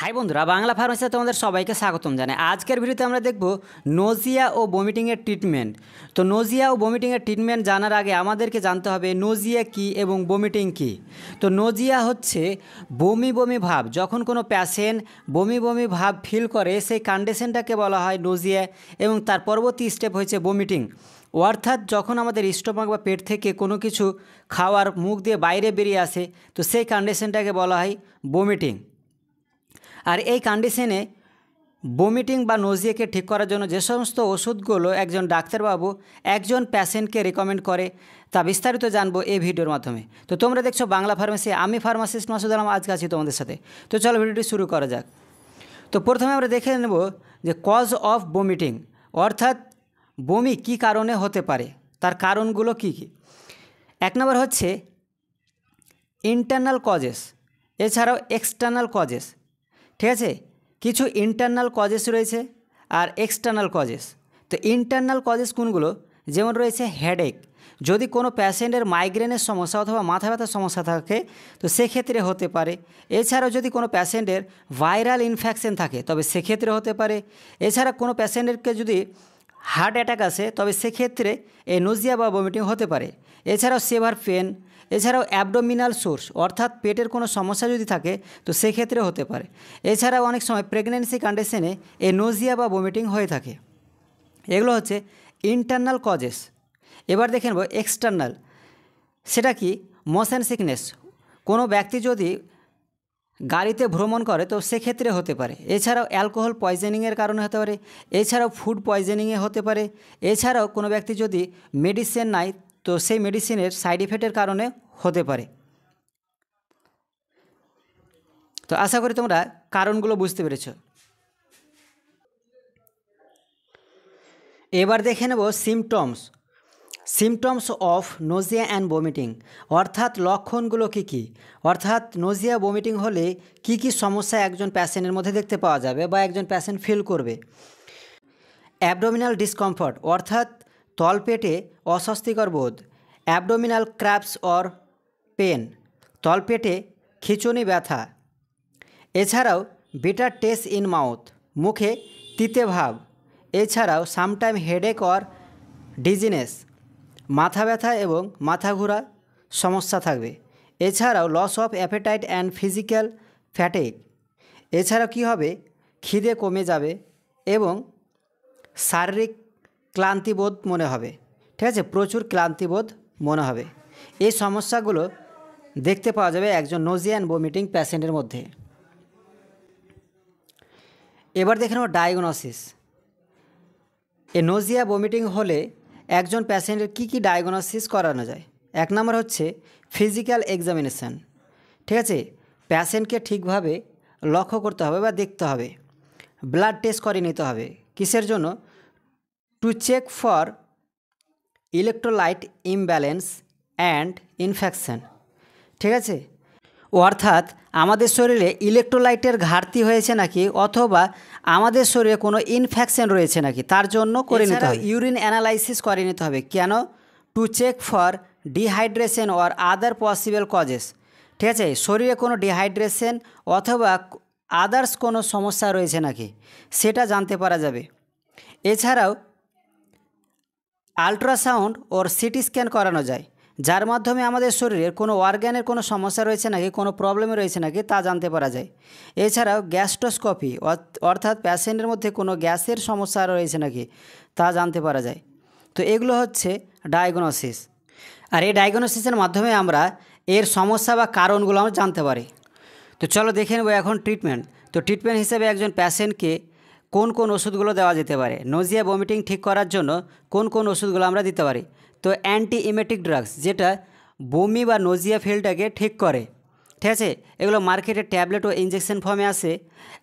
High বন্ধুরা, বাংলা ফার্মেসিতে তোমাদের সবাইকে স্বাগতম জানাই। আজকের ভিডিওতে আমরা দেখব নোজিয়া ও বমিটিংয়ের ট্রিটমেন্ট। তো নোজিয়া ও বমিটিংয়ের ট্রিটমেন্ট জানার আগে আমাদেরকে জানতে হবে নোজিয়া কী এবং বমিটিং কী। তো নোজিয়া হচ্ছে বমি বমি ভাব। যখন কোনো প্যাশেন্ট বমি বমি ভাব ফিল করে সেই কন্ডিশনটাকে বলা হয় নোজিয়া, এবং তার পরবর্তী স্টেপ হচ্ছে বমিটিং। অর্থাৎ যখন আমাদের স্টোমাক বা পেট থেকে কোনো কিছু খাওয়ার মুখ দিয়ে বাইরে বেরিয়ে আসে, তো সেই কন্ডিশনটাকে বলা হয় বমিটিং। আর এই কন্ডিশনে বমিটিং বা নোজিয়াকে ঠিক করার জন্য যে সমস্ত ওষুধগুলো একজন ডাক্তারবাবু একজন প্যাশেন্টকে রেকমেন্ড করে তা বিস্তারিত জানবো এই ভিডিওর মাধ্যমে। তো তোমরা দেখছো বাংলা ফার্মেসি, আমি ফার্মাসিস্ট মাসুদ আলম আজকে আছি তোমাদের সাথে। তো চলো ভিডিওটি শুরু করা যাক। তো প্রথমে আমরা দেখে নেব যে কজ অফ বমিটিং, অর্থাৎ বমি কী কারণে হতে পারে, তার কারণগুলো কী কী। এক নম্বর হচ্ছে ইন্টারনাল কজেস, এছাড়াও এক্সটার্নাল কজেস। ঠিক আছে, কিছু ইন্টারনাল কজেস রয়েছে আর এক্সটার্নাল কজেস। তো ইন্টারনাল কজেস কোনগুলো, যেমন রয়েছে হেডেক। যদি কোনো প্যাশেন্টের মাইগ্রেনের সমস্যা অথবা মাথা ব্যথার সমস্যা থাকে তো সেক্ষেত্রে হতে পারে। এছাড়াও যদি কোনো প্যাশেন্টের ভাইরাল ইনফেকশন থাকে তবে সেক্ষেত্রে হতে পারে। এছাড়া কোনো প্যাশেন্টেরকে যদি হার্ট অ্যাটাক আসে তবে সেক্ষেত্রে এই নোজিয়া বা বমিটিং হতে পারে। এছাড়াও সেভার পেন, এছাড়াও অ্যাবডোমিনাল সোর্স অর্থাৎ পেটের কোনো সমস্যা যদি থাকে তো সেক্ষেত্রে হতে পারে। এছাড়াও অনেক সময় প্রেগনেন্সি কন্ডিশনে এই নোজিয়া বা বমিটিং হয়ে থাকে। এগুলো হচ্ছে ইন্টারনাল কজেস। এবার দেখে নেব এক্সটার্নাল। সেটা কি, মোশন সিকনেস। কোনো ব্যক্তি যদি গাড়িতে ভ্রমণ করে তো সেক্ষেত্রে হতে পারে। এছাড়াও অ্যালকোহল পয়জনিংয়ের কারণে হতে পারে। এছাড়াও ফুড পয়জনিংয়ে হতে পারে। এছাড়াও কোনো ব্যক্তি যদি মেডিসিন নেয় তো সেই মেডিসিনের সাইড ইফেক্টের কারণে হতে পারে। তো আশা করি তোমরা কারণগুলো বুঝতে পেরেছ। এবার দেখে নেব সিমটমস অফ নোজিয়া অ্যান্ড বমিটিং, অর্থাৎ লক্ষণগুলো কী কী। অর্থাৎ নোজিয়া বমিটিং হলে কি কি সমস্যা একজন প্যাশেন্টের মধ্যে দেখতে পাওয়া যাবে বা একজন প্যাশেন্ট ফিল করবে। অ্যাবডোমিনাল ডিসকমফর্ট, অর্থাৎ তলপেটে অস্বস্তিকর বোধ। অ্যাবডোমিনাল ক্র্যাম্পস অর পেন, তলপেটে খিঁচুনি ব্যথা। এছাড়াও বিটার টেস্ট ইন মাউথ, মুখে তিতে ভাব। এছাড়াও সামটাইম হেডেক অর ডিজিনেস, মাথা ব্যথা এবং মাথা ঘোরা সমস্যা থাকবে। এছাড়াও loss of appetite and physical fatigue. এছাড়াও কী হবে, খিদে কমে যাবে এবং শারীরিক ক্লান্তিবোধ মনে হবে। ঠিক আছে, প্রচুর ক্লান্তিবোধ মনে হবে। এই সমস্যাগুলো দেখতে পাওয়া যাবে একজন নোজিয়া অ্যান্ড বমিটিং প্যাশেন্টের মধ্যে। এবার দেখে নেব ডায়াগনোসিস। এই নোজিয়া বমিটিং হলে একজন প্যাশেন্টের কী কী ডায়াগনোসিস করানো যায়। এক নম্বর হচ্ছে ফিজিক্যাল এক্সামিনেশান। ঠিক আছে, প্যাশেন্টকে ঠিকভাবে লক্ষ্য করতে হবে বা দেখতে হবে। ব্লাড টেস্ট করে নিতে হবে। কিসের জন্য? To check for electrolyte imbalance and infection. ঠিক আছে, অর্থাৎ আমাদের শরীরে ইলেকট্রোলাইটের ঘাটতি হয়েছে নাকি অথবা আমাদের শরীরে কোনো ইনফেকশন রয়েছে নাকি তার জন্য করে নিতে হবে। ইউরিন অ্যানালাইসিস করে নিতে হবে। কেন? To check for dehydration or other possible causes. ঠিক আছে, শরীরে কোনো ডিহাইড্রেশন অথবা আদার্স কোনো সমস্যা রয়েছে নাকি সেটা জানতে পারা যাবে। এছাড়াও আলট্রাসাউন্ড ওর সিটি স্ক্যান করানো যায়, যার মাধ্যমে আমাদের শরীরের কোনো অর্গ্যানের কোনো সমস্যা রয়েছে নাকি, কোনো প্রবলেম রয়েছে নাকি তা জানতে পারা যায়। এছাড়াও গ্যাস্ট্রোস্কোপি, অর্থাৎ প্যাশেন্টের মধ্যে কোনো গ্যাসের সমস্যা রয়েছে নাকি তা জানতে পারা যায়। তো এগুলো হচ্ছে ডায়াগনোসিস। আর এই ডায়াগনোসিসের মাধ্যমে আমরা এর সমস্যা বা কারণগুলো আমরা জানতে পারি। তো চলো দেখে নেব এখন ট্রিটমেন্ট। তো ট্রিটমেন্ট হিসেবে একজন প্যাশেন্টকে কোন কোন ওষুধগুলো দেওয়া যেতে পারে, নোজিয়া বমিটিং ঠিক করার জন্য কোন কোন ওষুধগুলো আমরা দিতে পারি। তো অ্যান্টি ইমেটিক ড্রাগস, যেটা বমি বা নোজিয়া ফিলটাকে ঠিক করে। ঠিক আছে, এগুলো মার্কেটে ট্যাবলেট ও ইঞ্জেকশন ফর্মে আসে।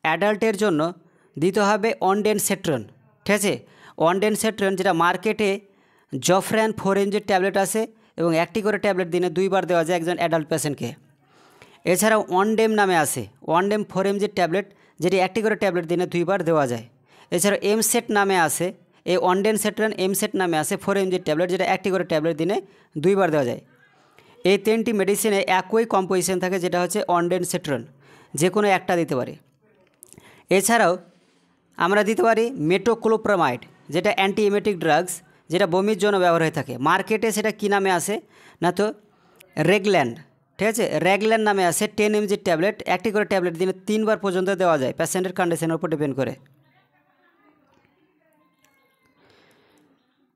অ্যাডাল্টের জন্য দিতে হবে অনডেনসেট্রন। ঠিক আছে, অনডেনসেট্রন যেটা মার্কেটে জফ্রান 4 mg ট্যাবলেট আসে এবং একটি করে ট্যাবলেট দিনে 2 বার দেওয়া যায় একজন অ্যাডাল্ট পেশেন্টকে। এছাড়াও অনডেম নামে আসে, অনডেম 4 mg ট্যাবলেট, যেটি একটি করে ট্যাবলেট দিনে 2 বার দেওয়া যায়। এছাড়াও এমসেট নামে আসে, এই অনডেনসেট্রন এমসেট নামে আসে 4 mg ট্যাবলেট, যেটা একটি করে ট্যাবলেট দিনে 2 বার দেওয়া যায়। এই 3টি মেডিসিনে একই কম্পোজিশন থাকে, যেটা হচ্ছে অনডেনসেট্রন, যে কোনো একটা দিতে পারে। এছাড়াও আমরা দিতে পারি মেটোক্লোপ্রামাইড, যেটা অ্যান্টি এমেটিক ড্রাগস, যেটা বমির জন্য ব্যবহার হয়ে থাকে। মার্কেটে সেটা কী নামে আসে না, তো রেগল্যান্ড, ঠিক আছে, রেগল্যান্ড নামে আসে। 10 mg ট্যাবলেট, একটি করে ট্যাবলেট দিনে 3 বার পর্যন্ত দেওয়া যায়, পেশেন্টের কন্ডিশনের উপর ডিপেন্ড করে।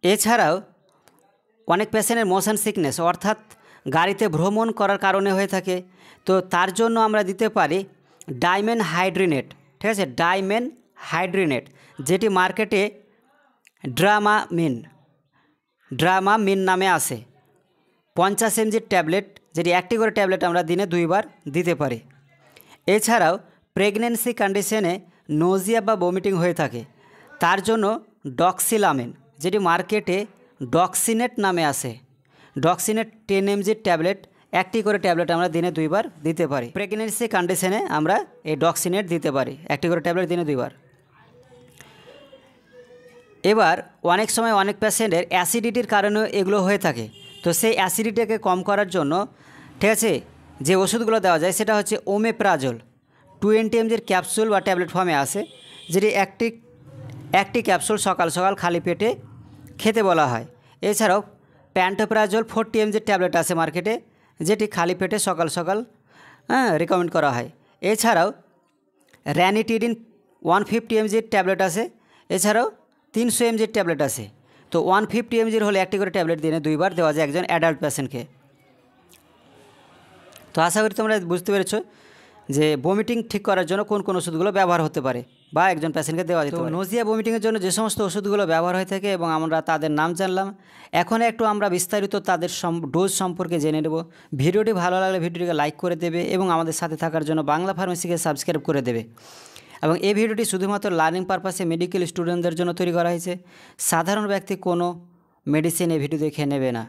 এছাড়াও অনেক পেশেন্টের মোশন সিকনেস, অর্থাৎ গাড়িতে ভ্রমণ করার কারণে হয়ে থাকে, তো তার জন্য আমরা দিতে পারি ডাইমেন হাইড্রিনেট, ঠিক আছে, ডাইমেন হাইড্রিনেট, যেটি মার্কেটে ড্রামামিন নামে আসে। 50 mg ট্যাবলেট, যেটি একটি করে ট্যাবলেট আমরা দিনে 2 বার দিতে পারি। এছাড়াও প্রেগনেন্সি কন্ডিশনে নোজিয়া বা বমিটিং হয়ে থাকে, তার জন্য ডক্সিলামিন, যেটি মার্কেটে ডক্সিনেট নামে আসে। ডক্সিনেট 10 mg ট্যাবলেট, একটি করে ট্যাবলেট আমরা দিনে 2 বার দিতে পারি। প্রেগনেন্সি কন্ডিশনে আমরা এই ডক্সিনেট দিতে পারি, একটি করে ট্যাবলেট দিনে 2 বার। এবার অনেক সময় অনেক পেশেন্টের অ্যাসিডিটির কারণেও এগুলো হয়ে থাকে, তো সেই অ্যাসিডিটিকে কম করার জন্য, ঠিক আছে, যে ওষুধগুলো দেওয়া যায় সেটা হচ্ছে ওমেপ্রাজল। 20 mg ক্যাপসুল বা ট্যাবলেট ফর্মে আসে, যেটি একটি ক্যাপসুল সকাল সকাল খালি পেটে খেতে বলা হয়। এছাড়াও প্যান্টোপ্রাজল 40 mg ট্যাবলেট আছে মার্কেটে, যেটি খালি পেটে সকাল সকাল রেকমেন্ড করা হয়। এছাড়াও র্যানিটিডিন 150 mg ট্যাবলেট আছে, এছাড়াও 300 mg ট্যাবলেট আছে। তো 150 mg হলে একটি করে ট্যাবলেট দিনে 2 বার দেওয়া যায় একজন অ্যাডাল্ট পেশেন্টকে। তো আশা করি তোমরা বুঝতে পেরেছো যে ভমিটিং ঠিক করার জন্য কোন কোন ওষুধগুলো ব্যবহার হতে পারে বা একজন পেশেন্টকে দেওয়া যেতে পারে। নোজিয়া ভমিটিংয়ের জন্য যে সমস্ত ওষুধগুলো ব্যবহার হয়ে থাকে এবং আমরা তাদের নাম জানলাম, এখন একটু আমরা বিস্তারিত তাদের ডোজ সম্পর্কে জেনে নেব। ভিডিওটি ভালো লাগলে ভিডিওটিকে লাইক করে দেবে এবং আমাদের সাথে থাকার জন্য বাংলা ফার্মেসিকে সাবস্ক্রাইব করে দেবে। এবং এই ভিডিওটি শুধুমাত্র লার্নিং পারপাসে মেডিকেল স্টুডেন্টদের জন্য তৈরি করা হয়েছে, সাধারণ ব্যক্তি কোনো মেডিসিন এই ভিডিও দেখে নেবে না।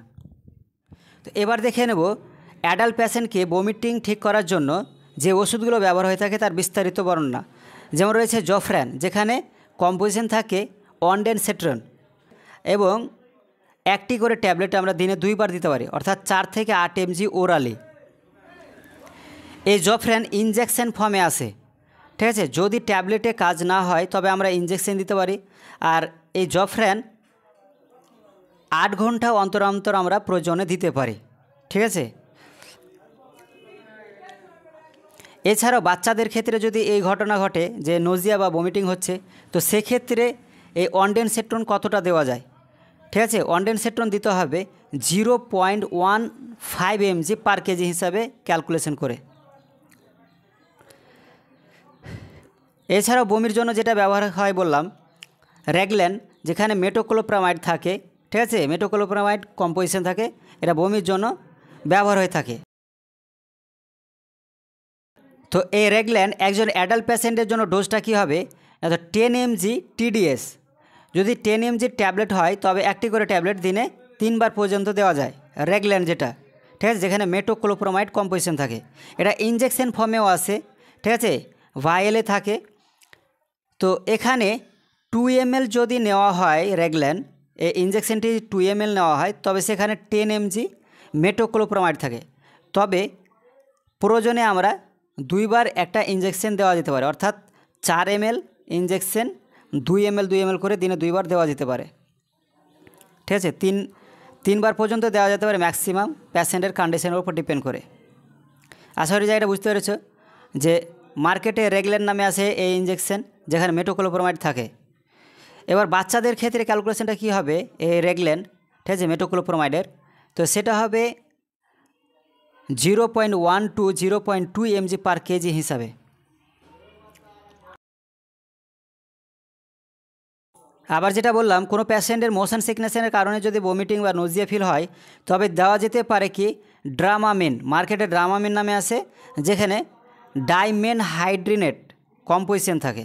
তো এবার দেখে নেব অ্যাডাল্ট পেশেন্টকে ভমিটিং ঠিক করার জন্য যে ওষুধগুলো ব্যবহার হয়ে থাকে তার বিস্তারিত বর্ণনা। যেমন রয়েছে জফরান, যেখানে কম্পোজিশন থাকে অনডেনসেট্রন, এবং একটি করে ট্যাবলেট আমরা দিনে 2 বার দিতে পারি, অর্থাৎ 4 থেকে 8 mg ওরালি। এই জফরান ইনজেকশন ফর্মে আসে, ঠিক আছে, যদি ট্যাবলেটে কাজ না হয় তবে আমরা ইনজেকশন দিতে পারি। আর এই জফরান 8 ঘন্টা অন্তর অন্তর আমরা প্রয়োজনে দিতে পারি, ঠিক আছে। এছাড়াও বাচ্চাদের ক্ষেত্রে যদি এই ঘটনা ঘটে যে নোজিয়া বা ভমিটিং হচ্ছে, তো সেক্ষেত্রে এই অনডেনসেট্রন কতটা দেওয়া যায়, ঠিক আছে, অনডেনসেট্রন দিতে হবে 0.15 mg পার কেজি হিসাবে ক্যালকুলেশন করে। এছাড়াও বমির জন্য যেটা ব্যবহার হয় বললাম রেগল্যান্ড, যেখানে মেটোক্লোপ্রামাইড থাকে, ঠিক আছে, মেটোক্লোপ্রামাইড কম্পোজিশন থাকে, এটা বমির জন্য ব্যবহার হয়ে থাকে। তো এই রেগল্যান্ড একজন অ্যাডাল্ট পেশেন্টের জন্য ডোজটা কী হবে, 10 mg TDS। যদি 10 mg ট্যাবলেট হয় তবে একটি করে ট্যাবলেট দিনে 3 বার পর্যন্ত দেওয়া যায় রেগল্যান্ড, যেটা, ঠিক আছে, যেখানে মেটোক্লোপ্রামাইড কম্পোজিশন থাকে। এটা ইনজেকশন ফর্মেও আসে, ঠিক আছে, ভায়েলে থাকে। তো এখানে 2 ml যদি নেওয়া হয় রেগল্যান্ড, এই ইনজেকশনটি 2 ml নেওয়া হয়, তবে সেখানে 10 mg মেটোক্লোপ্রামাইড থাকে। তবে প্রয়োজনে আমরা 2 বার একটা ইনজেকশন দেওয়া যেতে পারে, অর্থাৎ 4 ml ইনজেকশন 2 ml করে দিনে 2 বার দেওয়া যেতে পারে, ঠিক আছে। 3 বার পর্যন্ত দেওয়া যেতে পারে ম্যাক্সিমাম, পেশেন্টের কন্ডিশনের উপর ডিপেন্ড করে। আশা করি জায়গাটা বুঝতে পেরেছো যে মার্কেটে রেগল্যান্ড নামে আসে এই ইনজেকশন, যেখানে মেটোক্লোপ্রামাইড থাকে। এবার বাচ্চাদের ক্ষেত্রে ক্যালকুলেশনটা কী হবে এই রেগল্যান্ড, ঠিক আছে, মেটোক্লোপ্রামাইডের, তো সেটা হবে 0.2 mg পার কেজি হিসাবে। আবার যেটা বললাম, কোনো পেশেন্টের মোশন সিকনেসের কারণে যদি ভমিটিং বা নোজিয়া ফিল হয় তবে দেওয়া যেতে পারে কি ড্রামামিন, মার্কেটে ড্রামামিন নামে আসে, যেখানে ডাইমেন হাইড্রিনেট কম্পোজিশন থাকে।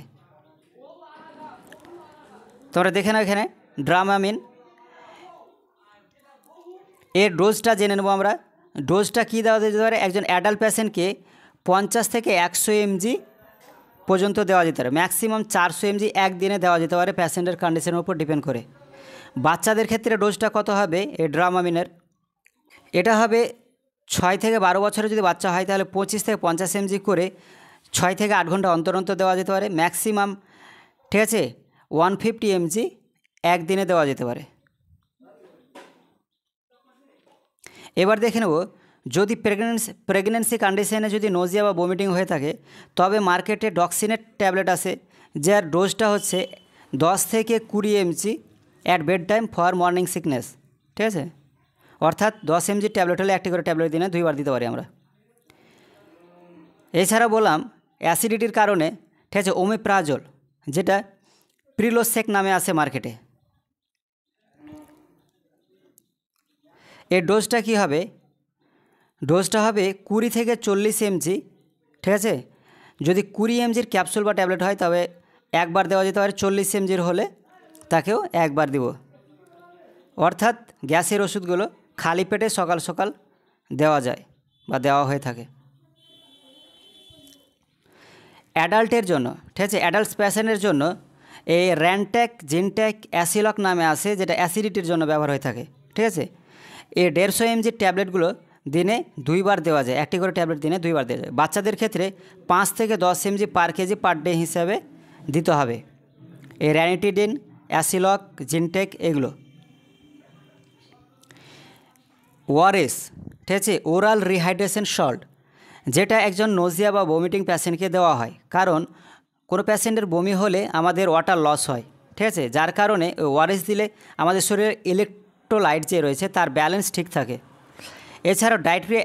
তোমরা দেখে নাও এখানে ড্রামামিন। এর ডোজটা জেনে নেব আমরা। ডোজটা কী দেওয়া যেতে পারে, একজন অ্যাডাল্ট পেশেন্টকে 50 থেকে 100 mg পর্যন্ত দেওয়া যেতে পারে, ম্যাক্সিমাম 400 mg একদিনে দেওয়া যেতে পারে, পেশেন্টের কন্ডিশনের উপর ডিপেন্ড করে। বাচ্চাদের ক্ষেত্রে ডোজটা কত হবে এই ড্রামামিনের, এটা হবে 6 থেকে 12 বছরের যদি বাচ্চা হয় তাহলে 25 থেকে 50 mg করে 6 থেকে 8 ঘন্টা অন্তর অন্তর দেওয়া যেতে পারে। ম্যাক্সিমাম ঠিক আছে 150 mg একদিনে দেওয়া যেতে পারে। এবার দেখে নেব, যদি প্রেগনেন্সি কন্ডিশনে যদি নোজিয়া বা বমিটিং হয়ে থাকে, তবে মার্কেটে ডক্সিনেট ট্যাবলেট আছে, যার ডোজটা হচ্ছে 10 থেকে 20 mg at bed time for morning sickness. ঠিক আছে, অর্থাৎ 10 mg ট্যাবলেট হলে একটি করে ট্যাবলেট দিনে 2 বার দিতে পারি আমরা। এছাড়া বললাম অ্যাসিডিটির কারণে ঠিক আছে ওমেপ্রাজল, যেটা প্রিলোসেক নামে আছে মার্কেটে। এর ডোজটা কী হবে? ডোজটা হবে 20 থেকে 40 mg। ঠিক আছে, যদি 20 mgর ক্যাপসুল বা ট্যাবলেট হয় তবে একবার দেওয়া যেতে পারে, 40 mgর হলে তাকেও একবার দিব। অর্থাৎ গ্যাসের ওষুধগুলো খালি পেটে সকাল সকাল দেওয়া যায় বা দেওয়া হয়ে থাকে। অ্যাডাল্টের জন্য ঠিক আছে, অ্যাডাল্ট পেশেন্টের জন্য এই র্যানট্যাক জিনট্যাক অ্যাসিলক নামে আছে, যেটা অ্যাসিডিটির জন্য ব্যবহার হয়ে থাকে। ঠিক আছে, এই 150 mg ট্যাবলেটগুলো দিনে 2 বার দেওয়া যায়, একটি করে ট্যাবলেট দিনে 2 বার দেওয়া যায়। বাচ্চাদের ক্ষেত্রে 5 থেকে 10 mg পার কেজি পার ডে হিসাবে দিতে হবে এই র্যানিটিডিন, অ্যাসিলক, জিনটেক এগুলো। ওআরএস ঠিক আছে, ওরাল রিহাইড্রেশন সল্ট, যেটা একজন নোজিয়া বা বমিটিং পেশেন্টকে দেওয়া হয়, কারণ কোনো পেশেন্টের বমি হলে আমাদের ওয়াটার লস হয়। ঠিক আছে, যার কারণে ওআরএস দিলে আমাদের শরীরের ইলেকট্রোলাইট যে রয়েছে তার ব্যালেন্স ঠিক থাকে। এছাড়াও ডায়েটারি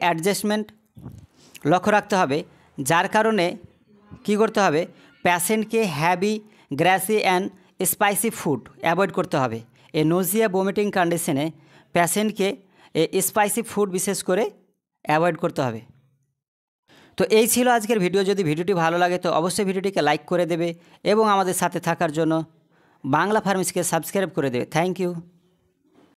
অ্যাডজাস্টমেন্ট লক্ষ্য রাখতে হবে, যার কারণে কি করতে হবে, পেশেন্টকে heavy, grassy and spicy food avoid করতে হবে। এই নোজিয়া বমিটিং কন্ডিশনে পেশেন্টকে স্পাইসি ফুড বিশেষ করে অ্যাভয়েড করতে হবে। তো এই ছিল আজকের ভিডিও। যদি ভিডিওটি ভালো লাগে তো অবশ্যই ভিডিওটিকে লাইক করে দেবে এবং আমাদের সাথে থাকার জন্য বাংলা ফার্মেসিকে সাবস্ক্রাইব করে দেবে। Thank you.